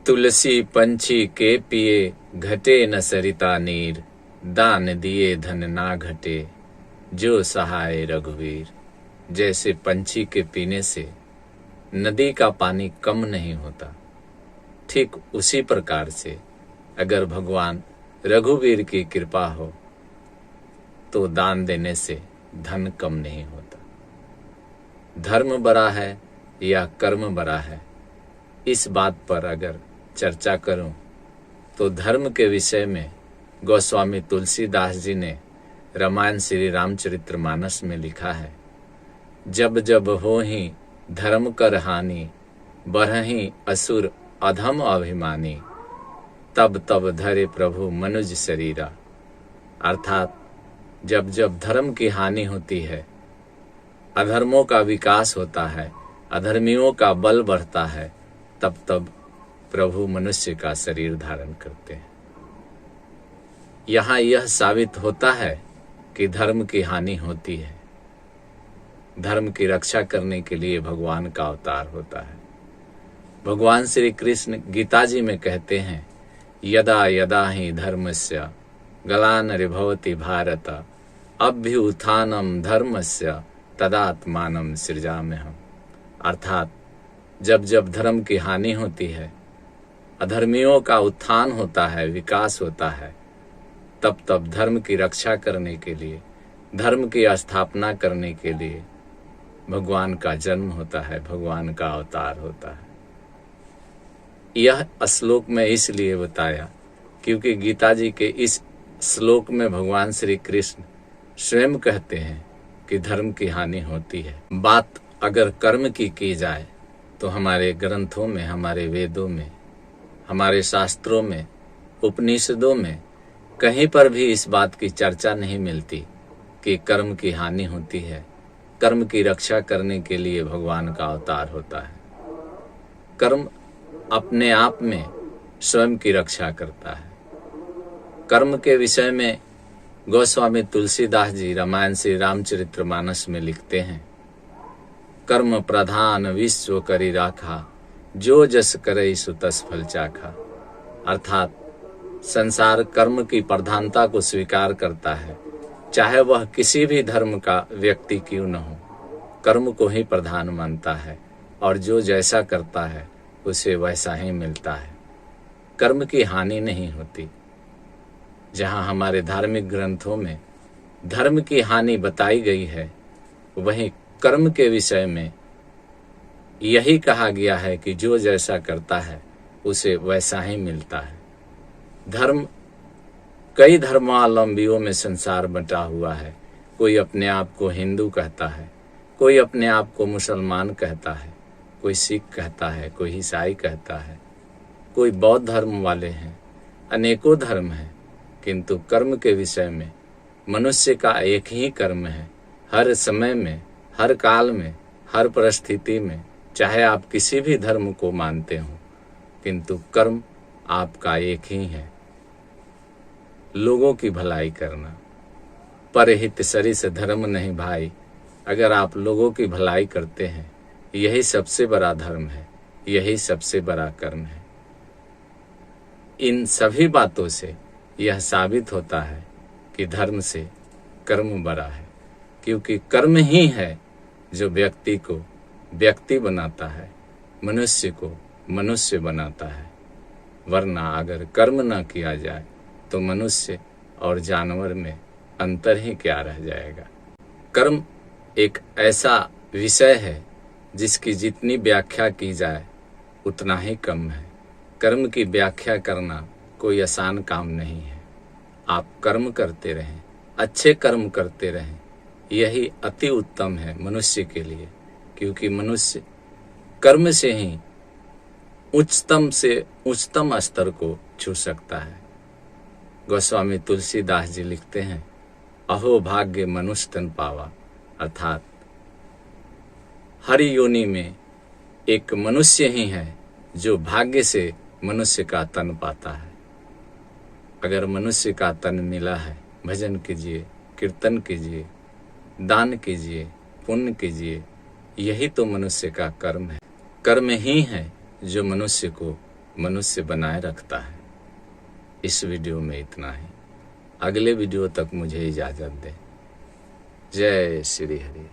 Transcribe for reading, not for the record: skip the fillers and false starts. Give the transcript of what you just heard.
तुलसी पंछी के पिए घटे न सरिता नीर, दान दिए धन ना घटे जो सहाय रघुवीर। जैसे पंछी के पीने से नदी का पानी कम नहीं होता, ठीक उसी प्रकार से अगर भगवान रघुवीर की कृपा हो तो दान देने से धन कम नहीं होता। धर्म बड़ा है या कर्म बड़ा है, इस बात पर अगर चर्चा करूं तो धर्म के विषय में गोस्वामी तुलसीदास जी ने रामायण श्री रामचरितमानस में लिखा है, जब जब हो ही धर्म कर हानि, बढ़हि असुर अधम अभिमानी, तब तब धरे प्रभु मनुज शरीरा। अर्थात जब जब धर्म की हानि होती है, अधर्मों का विकास होता है, अधर्मियों का बल बढ़ता है, तब तब प्रभु मनुष्य का शरीर धारण करते हैं। यहाँ यह साबित होता है कि धर्म की हानि होती है। धर्म की रक्षा करने के लिए भगवान का अवतार होता है। भगवान श्री कृष्ण गीता जी में कहते हैं, यदा यदा ही धर्मस्य ग्लानिर्भवति भारत, अभ्युत्थानम धर्मस्य तदात्मानं सृजाम्यहम्। अर्थात जब जब धर्म की हानि होती है, अधर्मियों का उत्थान होता है, विकास होता है, तब तब धर्म की रक्षा करने के लिए, धर्म की स्थापना करने के लिए भगवान का जन्म होता है, भगवान का अवतार होता है। यह श्लोक में इसलिए बताया क्योंकि गीता जी के इस श्लोक में भगवान श्री कृष्ण स्वयं कहते हैं कि धर्म की हानि होती है। बात अगर कर्म की जाए तो हमारे ग्रंथों में, हमारे वेदों में, हमारे शास्त्रों में, उपनिषदों में कहीं पर भी इस बात की चर्चा नहीं मिलती कि कर्म की हानि होती है। कर्म की रक्षा करने के लिए भगवान का अवतार होता है। कर्म अपने आप में स्वयं की रक्षा करता है। कर्म के विषय में गोस्वामी तुलसीदास जी रामायण श्री रामचरितमानस में लिखते हैं, कर्म प्रधान विश्व करी राखा, जो जस करई सो तस फल चाखा। अर्थात संसार कर्म की प्रधानता को स्वीकार करता है, चाहे वह किसी भी धर्म का व्यक्ति क्यों न हो, कर्म को ही प्रधान मानता है और जो जैसा करता है उसे वैसा ही मिलता है। कर्म की हानि नहीं होती। जहाँ हमारे धार्मिक ग्रंथों में धर्म की हानि बताई गई है, वहीं कर्म के विषय में यही कहा गया है कि जो जैसा करता है उसे वैसा ही मिलता है। धर्म, कई धर्मावलंबियों में संसार बंटा हुआ है। कोई अपने आप को हिंदू कहता है, कोई अपने आप को मुसलमान कहता है, कोई सिख कहता है, कोई ईसाई कहता है, कोई बौद्ध धर्म वाले हैं। अनेकों धर्म हैं, किंतु कर्म के विषय में मनुष्य का एक ही कर्म है। हर समय में, हर काल में, हर परिस्थिति में, चाहे आप किसी भी धर्म को मानते हो, किंतु कर्म आपका एक ही है, लोगों की भलाई करना। परहित सरिस धर्म नहीं भाई। अगर आप लोगों की भलाई करते हैं, यही सबसे बड़ा धर्म है, यही सबसे बड़ा कर्म है। इन सभी बातों से यह साबित होता है कि धर्म से कर्म बड़ा है, क्योंकि कर्म ही है जो व्यक्ति को व्यक्ति बनाता है, मनुष्य को मनुष्य बनाता है। वरना अगर कर्म न किया जाए तो मनुष्य और जानवर में अंतर ही क्या रह जाएगा। कर्म एक ऐसा विषय है जिसकी जितनी व्याख्या की जाए उतना ही कम है। कर्म की व्याख्या करना कोई आसान काम नहीं है। आप कर्म करते रहें, अच्छे कर्म करते रहें, यही अति उत्तम है मनुष्य के लिए, क्योंकि मनुष्य कर्म से ही उच्चतम से उच्चतम स्तर को छू सकता है। गोस्वामी तुलसीदास जी लिखते हैं, अहो भाग्य मनुष्य तन पावा। अर्थात हर योनि में एक मनुष्य ही है जो भाग्य से मनुष्य का तन पाता है। अगर मनुष्य का तन मिला है, भजन कीजिए, कीर्तन कीजिए, दान कीजिए, पुण्य कीजिए, यही तो मनुष्य का कर्म है। कर्म ही है जो मनुष्य को मनुष्य बनाए रखता है। इस वीडियो में इतना ही। अगले वीडियो तक मुझे इजाज़त दें। जय श्री हरि।